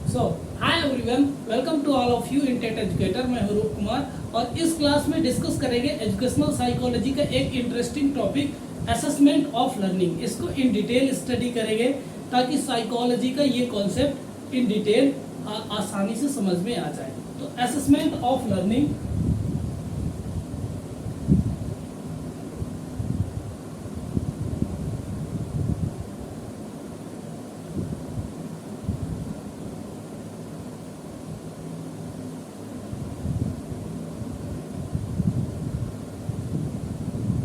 So hi everyone, welcome to all of you in TET educator. मैं हूं रूप कुमार और इस क्लास में डिस्कस करेंगे एजुकेशनल साइकोलॉजी का एक interesting topic assessment of learning. इसको इन डिटेल स्टडी करेंगे ताकि साइकोलॉजी का ये कॉन्सेप्ट इन डिटेल आसानी से समझ में आ जाए। तो assessment of learning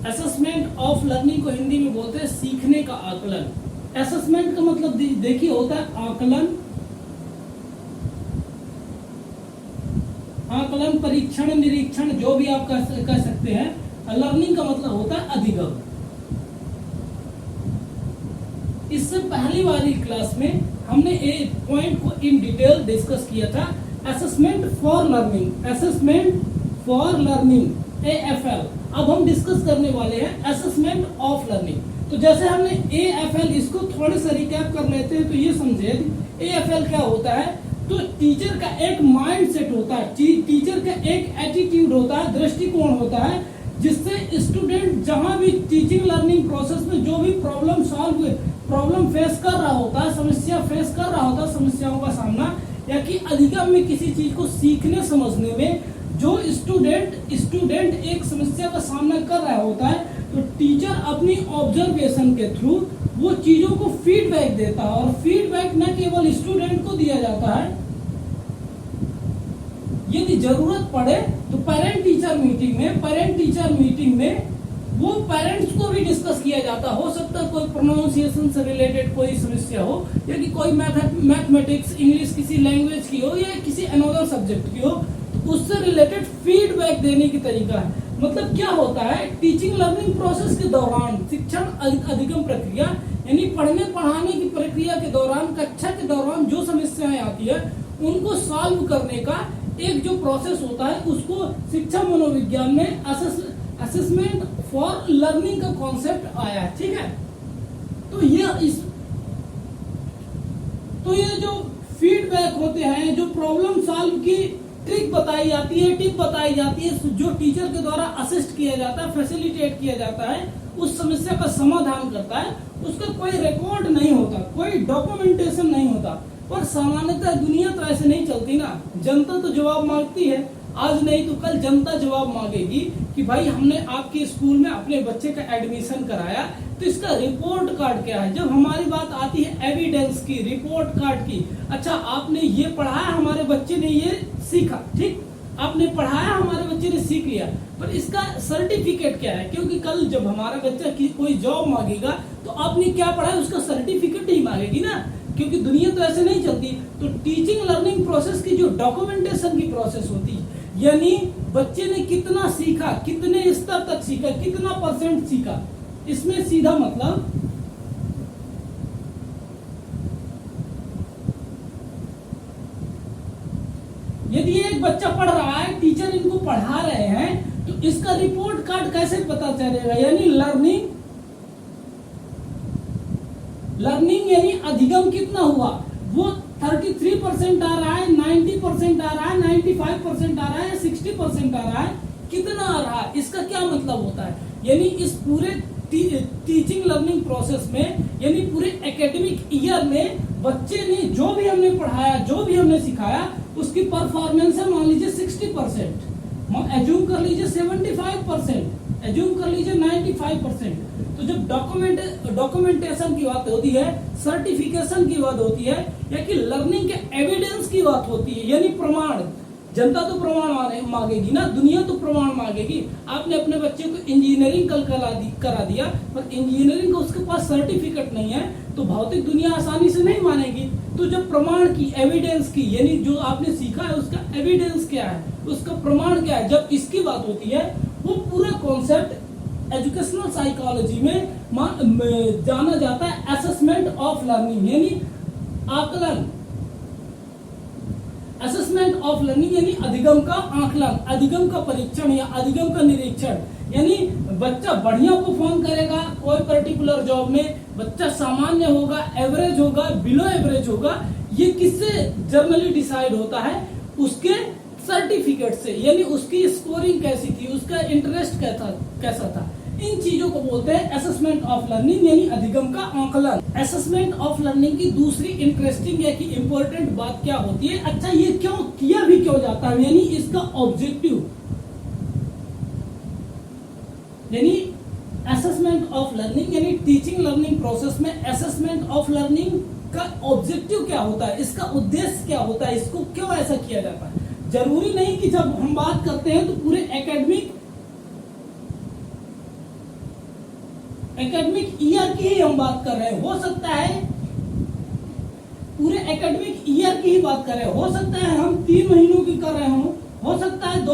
assessment of learning को हिंदी में बोलते हैं सीखने का आकलन। असेसमेंट का मतलब देखिए होता है आकलन, आकलन, परीक्षण, निरीक्षण, जो भी आप कह सकते हैं। लर्निंग का मतलब होता है अधिगम। इससे पहली वाली क्लास में हमने एक पॉइंट को इन डिटेल डिस्कस किया था, assessment for learning, assessment for learning AFL। अब हम डिस्कस करने वाले हैं असेसमेंट ऑफ लर्निंग। तो जैसे हमने AFL, इसको थोड़े से रिकैप कर लेते हैं तो ये समझे AFL क्या होता है। तो टीचर का एक माइंड सेट होता है, टीचर का एक एटीट्यूड होता है, दृष्टिकोण होता है, जिससे स्टूडेंट जहां भी टीचिंग लर्निंग प्रोसेस में जो भी प्रॉब्लम फेस कर रहा होता है, समस्या फेस कर रहा होता है, समस्याओं का सामना या कि अधिगम में किसी चीज को सीखने समझने में जो स्टूडेंट एक समस्या का सामना कर रहा होता है, तो टीचर अपनी ऑब्जर्वेशन के थ्रू वो चीजों को फीडबैक देता है। और फीडबैक न केवल स्टूडेंट को दिया जाता है, यदि जरूरत पड़े तो पेरेंट टीचर मीटिंग में वो पेरेंट्स को भी डिस्कस किया जाता। हो सकता है कोई प्रोनाउंसिएशन से रिलेटेड कोई समस्या हो, या कि कोई मैथमेटिक्स, इंग्लिश किसी लैंग्वेज की हो या किसी अनदर सब्जेक्ट की हो, उससे रिलेटेड फीडबैक देने की तरीका है। मतलब क्या होता है, टीचिंग लर्निंग प्रोसेस के दौरान, शिक्षण अधिगम प्रक्रिया यानी पढ़ने पढ़ाने की प्रक्रिया के दौरान, कक्षा के दौरान जो समस्याएं आती है उनको सॉल्व करने का एक जो प्रोसेस होता है, उसको शिक्षा मनोविज्ञान में असेसमेंट फॉर लर्निंग का कॉन्सेप्ट आया है। ठीक है, तो ये जो फीडबैक होते हैं, जो प्रॉब्लम सॉल्व की ट्रिक बताई जाती है, टिप बताई जाती है, जो टीचर के द्वारा असिस्ट किया जाता है, फैसिलिटेट किया जाता है, उस समस्या का समाधान करता है, उसका कोई रिकॉर्ड नहीं होता, कोई डॉक्यूमेंटेशन नहीं होता। पर सामान्यतः दुनिया तो ऐसे नहीं चलती ना, जनता तो जवाब मांगती है, आज नहीं तो कल जनता जवाब मांगेगी कि भाई हमने आपके स्कूल में अपने बच्चे का एडमिशन कराया, तो इसका रिपोर्ट कार्ड क्या है। जब हमारी बात आती है एविडेंस की, रिपोर्ट कार्ड की, अच्छा आपने ये पढ़ाया, हमारे बच्चे ने ये सीखा, ठीक, आपने पढ़ाया, हमारे बच्चे ने सीख लिया, पर इसका सर्टिफिकेट क्या है। क्योंकि कल जब हमारा बच्चा कोई जॉब मांगेगा तो आपने क्या पढ़ा है उसका सर्टिफिकेट ही मांगेगी ना, क्योंकि दुनिया तो ऐसे नहीं चलती। तो टीचिंग लर्निंग प्रोसेस की जो डॉक्यूमेंटेशन की प्रोसेस होती है, यानी बच्चे ने कितना सीखा, कितने स्तर तक सीखा, कितना % सीखा, इसमें सीधा मतलब यदि एक बच्चा पढ़ रहा है, टीचर इनको पढ़ा रहे हैं, तो इसका रिपोर्ट कार्ड कैसे पता चलेगा। यानी लर्निंग यानी अधिगम कितना हुआ, वो 33% आ रहा है, 90% आ रहा है, 95% आ रहा है, 60% आ रहा है, कितना आ रहा है, इसका क्या मतलब होता है। यानी इस पूरे टीचिंग लर्निंग प्रोसेस में, यानी पूरे एकेडमिक ईयर में बच्चे ने जो भी हमने पढ़ाया, जो भी हमने सिखाया, उसकी परफॉर्मेंस है मान लीजिए 60%, एज्यूम कर लीजिए 75%, एज्यूम कर लीजिए 95%। तो जब डॉक्यूमेंटेशन की बात होती है, सर्टिफिकेशन की बात होती है, या कि लर्निंग के एविडेंस की बात होती है, यानी प्रमाण, जनता तो प्रमाण मांगेगी ना, दुनिया तो प्रमाण मांगेगी। आपने अपने बच्चे को इंजीनियरिंग करा दिया, पर इंजीनियरिंग का उसके पास सर्टिफिकेट नहीं है, तो भौतिक दुनिया आसानी से नहीं मानेगी। तो जब प्रमाण की, एविडेंस की, यानी जो आपने सीखा है उसका एविडेंस क्या है, उसका प्रमाण क्या है, जब इसकी बात होती है, वो पूरा कॉन्सेप्ट एजुकेशनल साइकोलॉजी में जाना जाता है असेसमेंट ऑफ लर्निंग, यानी आकलन। असेसमेंट ऑफ लर्निंग यानी अधिगम का आकलन, अधिगम का परीक्षण या अधिगम का निरीक्षण। यानी बच्चा बढ़िया परफॉर्म करेगा कोई पर्टिकुलर जॉब में, बच्चा सामान्य होगा, एवरेज होगा, बिलो एवरेज होगा, ये किससे जर्नली डिसाइड होता है? उसके सर्टिफिकेट से, यानी उसकी स्कोरिंग कैसी थी, उसका इंटरेस्ट कैसा था। इन चीजों को बोलते हैं असेसमेंट ऑफ लर्निंग, यानी अधिगम का आकलन। असेसमेंट ऑफ लर्निंग की दूसरी इंटरेस्टिंग या कि इंपॉर्टेंट बात क्या होती है, अच्छा ये क्यों किया भी क्यों जाता है, यानी इसका ऑब्जेक्टिव, यानी असेसमेंट ऑफ लर्निंग यानी टीचिंग लर्निंग प्रोसेस में असेसमेंट ऑफ लर्निंग का ऑब्जेक्टिव क्या होता है, इसका उद्देश्य क्या होता है, इसको क्यों ऐसा किया जाता है। जरूरी नहीं कि जब हम बात करते हैं तो पूरे एकेडमिक ईयर की ही हम बात कर रहे हैं, हो सकता है पूरे एकेडमिक ईयर की ही बात कर रहे हैं, हो सकता है हम 3 महीनों की कर रहे हो सकता है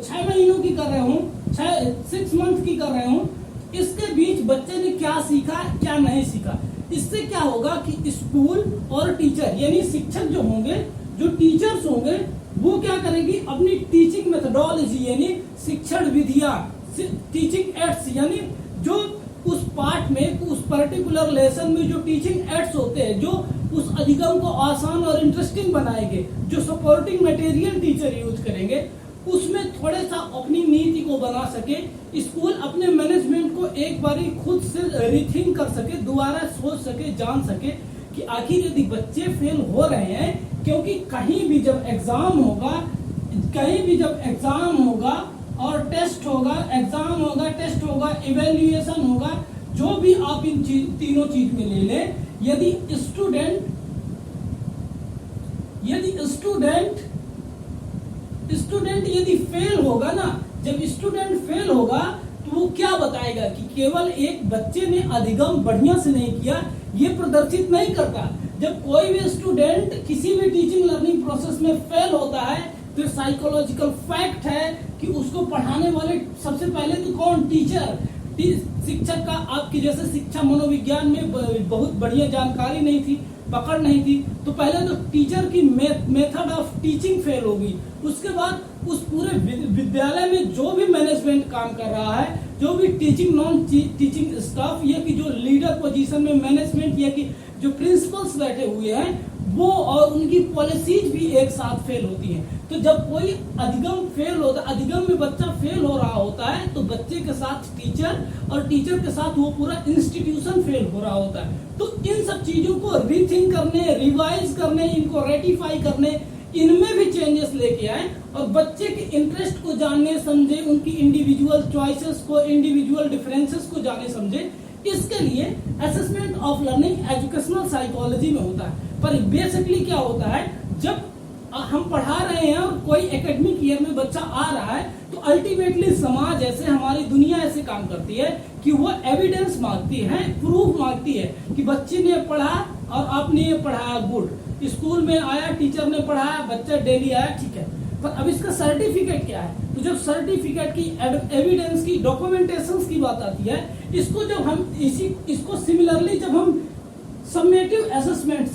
6 महीनों की कर रहे हो, 6 मंथ की कर रहे हो। इसके बीच बच्चे ने क्या सीखा क्या नहीं सीखा, इससे क्या होगा कि स्कूल और टीचर यानी शिक्षक जो होंगे, जो टीचर्स होंगे, वो क्या करेंगी, अपनी टीचिंग मेथोडोलॉजी यानी शिक्षण विधियां, टीचिंग एड्स यानी जो उस पार्ट में, उस पर्टिकुलर लेसन में जो टीचिंग एड्स होते हैं, जो उस अधिगम को आसान और इंटरेस्टिंग बनाएंगे, जो सपोर्टिंग मटेरियल टीचर यूज करेंगे, उसमें थोड़ा सा अपनी नीति को बना सके, स्कूल अपने मैनेजमेंट को एक बार खुद से रिथिंक कर सके, दोबारा सोच सके, जान सके कि आखिर यदि बच्चे फेल हो रहे हैं, क्योंकि कहीं भी जब एग्जाम होगा और टेस्ट होगा, एग्जाम होगा, टेस्ट होगा, इवेल्युएशन होगा, जो भी आप इन तीनों चीज में ले लें, यदि स्टूडेंट यदि फेल होगा ना, जब स्टूडेंट फेल होगा तो वो क्या बताएगा कि केवल एक बच्चे ने अधिगम बढ़िया से नहीं किया, ये प्रदर्शित नहीं करता। जब कोई भी स्टूडेंट किसी भी टीचिंग लर्निंग प्रोसेस में फेल होता है तो साइकोलॉजिकल फैक्ट है कि उसको पढ़ाने वाले सबसे पहले तो कौन, टीचर, शिक्षक का आपकी जैसे शिक्षा मनोविज्ञान में बहुत बढ़िया जानकारी नहीं थी, पकड़ नहीं थी, तो पहले तो टीचर की मेथड ऑफ टीचिंग फेल होगी। उसके बाद उस पूरे विद्यालय में जो भी मैनेजमेंट काम कर रहा है, जो भी टीचिंग नॉन टीचिंग स्टाफ या कि जो लीडर पोजीशन में मैनेजमेंट या कि जो प्रिंसिपल्स बैठे हुए हैं, वो और उनकी पॉलिसीज भी एक साथ फेल होती हैं। तो जब कोई अधिगम फेल होता है, अधिगम में बच्चा फेल हो रहा होता है, तो बच्चे के साथ टीचर और टीचर के साथ वो पूरा इंस्टीट्यूशन फेल हो रहा होता है। तो इन सब चीजों को रीथिंक करने, रिवाइज करने, इनको रेटिफाई करने, इनमें भी चेंजेस लेके आए और बच्चे के इंटरेस्ट को जानने समझे, उनकी इंडिविजुअल चॉइसेस को, इंडिविजुअल डिफरेंसेस को जाने समझे। इसके लिए assessment of learning educational psychology में होता है। पर बेसिकली क्या होता है, जब हम पढ़ा रहे हैं और कोई एकेडमिक ईयर में बच्चा आ रहा है, तो अल्टीमेटली समाज ऐसे, हमारी दुनिया ऐसे काम करती है कि वो एविडेंस मांगती है, प्रूफ मांगती है कि बच्चे ने पढ़ा और आपने ये पढ़ाया, गुड, स्कूल में आया, टीचर ने पढ़ाया, बच्चा डेली आया, ठीक है, पर अब इसका सर्टिफिकेट क्या है। तो जब सर्टिफिकेट की, एविडेंस की, डॉक्यूमेंटेशन की बात आती है, इसको जब हम इसको सिमिलरली जब हम समेटिव असेसमेंट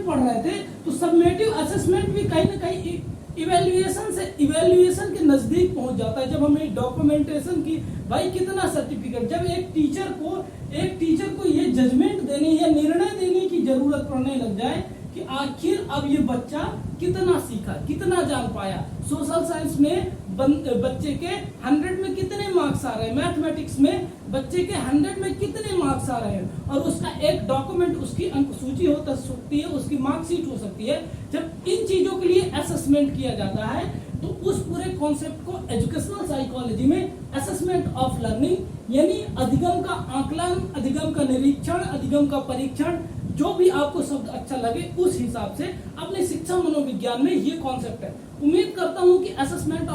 पढ़ रहे थे, तो समेटिव असेसमेंट भी कहीं ना कहीं इवेल्युएशन के नजदीक पहुंच जाता है। जब हमें डॉक्यूमेंटेशन की, भाई कितना सर्टिफिकेट, जब एक टीचर को ये जजमेंट देने या निर्णय देने की जरूरत पड़ने लग जाए कि आखिर अब ये बच्चा कितना सीखा, कितना जान पाया, सोशल साइंस में बच्चे के 100 में कितने मार्क्स आ रहे हैं, मैथमेटिक्स में बच्चे के 100 में कितने मार्क्स आ रहे हैं, और उसका एक डॉक्यूमेंट, उसकी अंक सूची हो सकती है, उसकी मार्कशीट हो सकती है। जब इन चीजों के लिए असेसमेंट किया जाता है, तो उस पूरे कॉन्सेप्ट को एजुकेशनल साइकोलॉजी में असेसमेंट ऑफ लर्निंग यानी अधिगम का आकलन, अधिगम का निरीक्षण, अधिगम का परीक्षण, जो भी आपको शब्द अच्छा लगे उस हिसाब से अपने शिक्षा मनोविज्ञान में ये कॉन्सेप्ट है। उम्मीद करता हूं कि असेसमेंट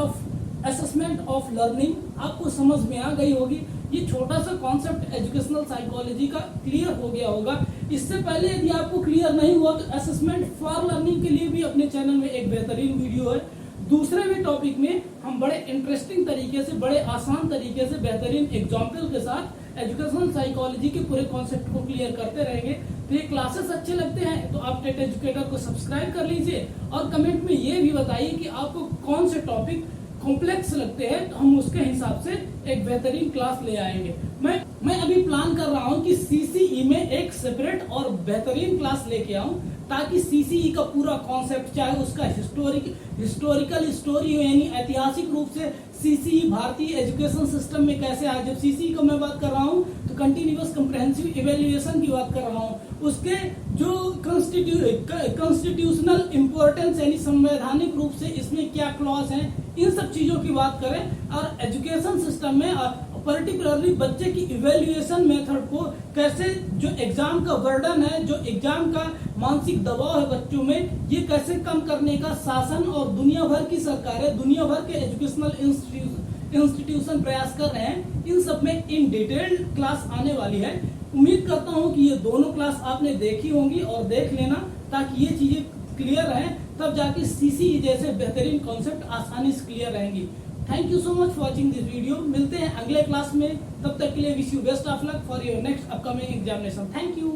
ऑफ लर्निंग आपको समझ में आ गई होगी। ये छोटा सा कॉन्सेप्ट एजुकेशनल साइकोलॉजी का क्लियर हो गया होगा। इससे पहले यदि आपको क्लियर नहीं हुआ तो असेसमेंट फॉर लर्निंग के लिए भी अपने चैनल में एक बेहतरीन वीडियो है। दूसरे भी टॉपिक में हम बड़े इंटरेस्टिंग तरीके से, बड़े आसान तरीके से, बेहतरीन एग्जाम्पल के साथ एजुकेशनल साइकोलॉजी के पूरे कॉन्सेप्ट को क्लियर करते रहेंगे। तो ये क्लासेस अच्छे लगते हैं तो आप टेट एजुकेटर को सब्सक्राइब कर लीजिए और कमेंट में ये भी बताइए कि आपको कौन से टॉपिक कॉम्प्लेक्स लगते हैं, तो हम उसके हिसाब से एक बेहतरीन क्लास ले आएंगे। मैं अभी प्लान कर रहा हूं कि सीसीई में एक सेपरेट और बेहतरीन क्लास लेके आऊं, ताकि सीसीई का पूरा कॉन्सेप्ट, चाहे उसका हिस्टोरिकल स्टोरी हो, यानी ऐतिहासिक रूप से सीसीई भारतीय एजुकेशन सिस्टम में कैसे आया। जब सीसीई का मैं बात कर रहा हूँ तो कंटिन्यूअस कम्प्रहेंसिव इवेल्युएशन की बात कर रहा हूँ, उसके जो कॉन्स्टिट्यूशनल इंपॉर्टेंस यानी संवैधानिक रूप से इसमें क्या क्लॉज हैं, इन सब चीजों की बात करें। और एजुकेशन सिस्टम में पर्टिकुलरली बच्चे की इवेल्युएशन मेथड को कैसे, जो एग्जाम का बर्डन है, जो एग्जाम का मानसिक दबाव है बच्चों में, ये कैसे कम करने का शासन और दुनिया भर की सरकारें, दुनिया भर के एजुकेशनल इंस्टीट्यूशन प्रयास कर रहे हैं। इन सब में इन डिटेल्ड क्लास आने वाली है। उम्मीद करता हूं कि ये दोनों क्लास आपने देखी होंगी और देख लेना, ताकि ये चीजें क्लियर रहें, तब जाके सीसीई जैसे बेहतरीन कॉन्सेप्ट आसानी से क्लियर रहेंगी। Thank you so much for watching this video. मिलते हैं अगले क्लास में, तब तक के लिए wish you best of luck for your next upcoming examination. Thank you.